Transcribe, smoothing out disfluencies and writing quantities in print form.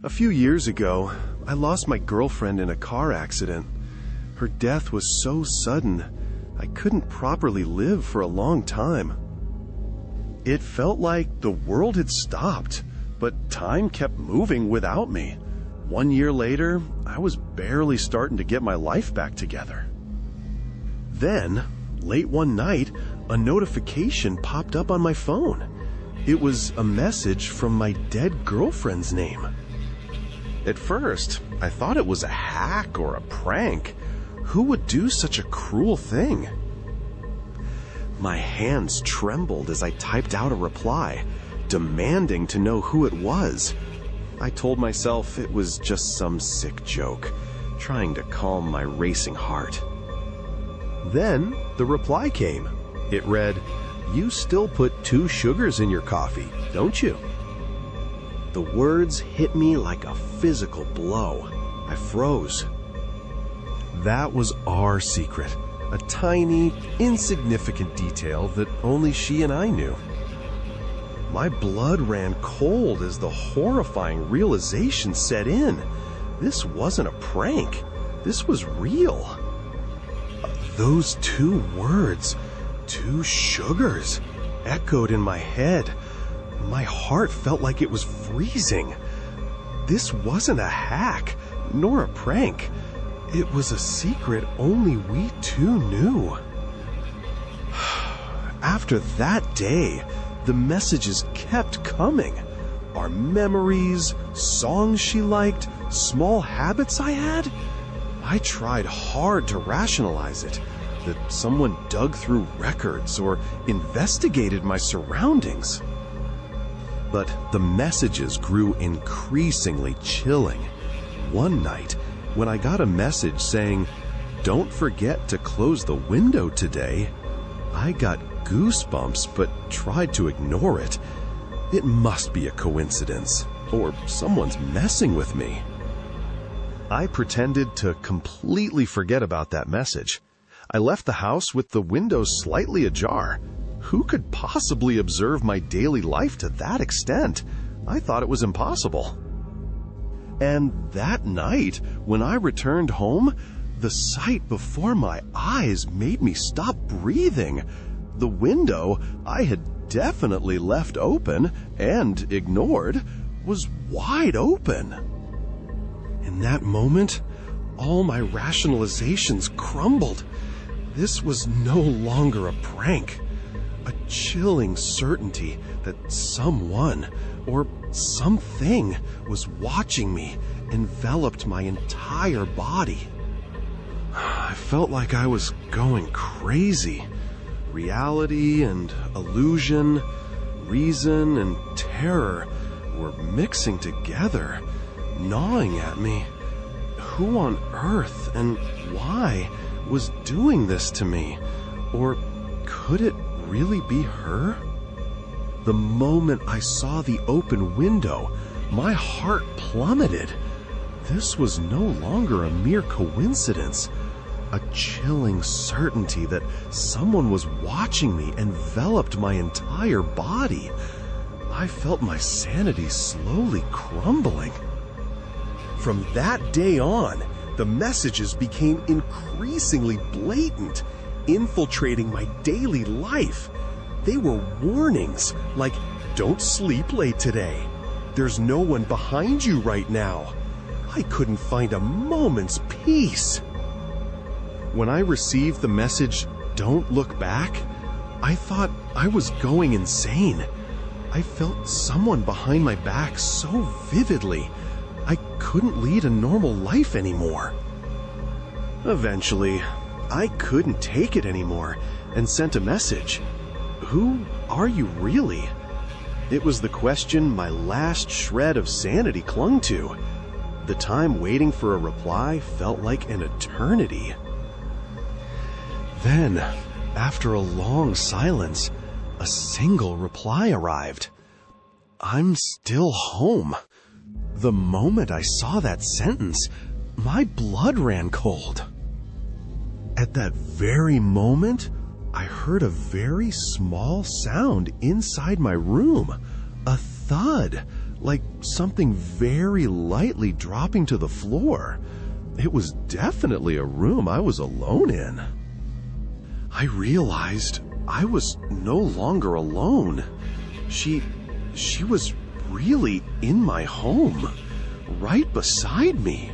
A few years ago, I lost my girlfriend in a car accident. Her death was so sudden, I couldn't properly live for a long time. It felt like the world had stopped, but time kept moving without me. 1 year later, I was barely starting to get my life back together. Then, late one night, a notification popped up on my phone. It was a message from my dead girlfriend's name. At first, I thought it was a hack or a prank. Who would do such a cruel thing? My hands trembled as I typed out a reply, demanding to know who it was. I told myself it was just some sick joke, trying to calm my racing heart. Then, the reply came. It read, "You still put 2 sugars in your coffee, don't you?" The words hit me like a physical blow. I froze. That was our secret, a tiny, insignificant detail that only she and I knew. My blood ran cold as the horrifying realization set in. This wasn't a prank. This was real. Those 2 words, 2 sugars, echoed in my head. My heart felt like it was freezing. This wasn't a hack, nor a prank. It was a secret only we 2 knew. After that day, the messages kept coming. Our memories, songs she liked, small habits I had. I tried hard to rationalize it, that someone dug through records or investigated my surroundings. But the messages grew increasingly chilling. One night, when I got a message saying, "Don't forget to close the window today," I got goosebumps but tried to ignore it. It must be a coincidence, or someone's messing with me. I pretended to completely forget about that message. I left the house with the windows slightly ajar. Who could possibly observe my daily life to that extent? I thought it was impossible. And that night, when I returned home, the sight before my eyes made me stop breathing. The window I had definitely left open and ignored was wide open. In that moment, all my rationalizations crumbled. This was no longer a prank. A chilling certainty that someone or something was watching me enveloped my entire body. I felt like I was going crazy. Reality and illusion, reason and terror were mixing together, gnawing at me. Who on earth and why was doing this to me? Or could it really be her? The moment I saw the open window, my heart plummeted. This was no longer a mere coincidence. A chilling certainty that someone was watching me enveloped my entire body. I felt my sanity slowly crumbling. From that day on, the messages became increasingly blatant, infiltrating my daily life. They were warnings like, "Don't sleep late today. There's no one behind you right now." I couldn't find a moment's peace. When I received the message, "Don't look back," I thought I was going insane. I felt someone behind my back so vividly, I couldn't lead a normal life anymore. Eventually, I couldn't take it anymore and sent a message. Who are you really? It was the question my last shred of sanity clung to. The time waiting for a reply felt like an eternity. Then, after a long silence, a single reply arrived. "I'm still home." The moment I saw that sentence, my blood ran cold. At that very moment, I heard a very small sound inside my room. A thud, like something very lightly dropping to the floor. It was definitely a room I was alone in. I realized I was no longer alone. She was really in my home, right beside me.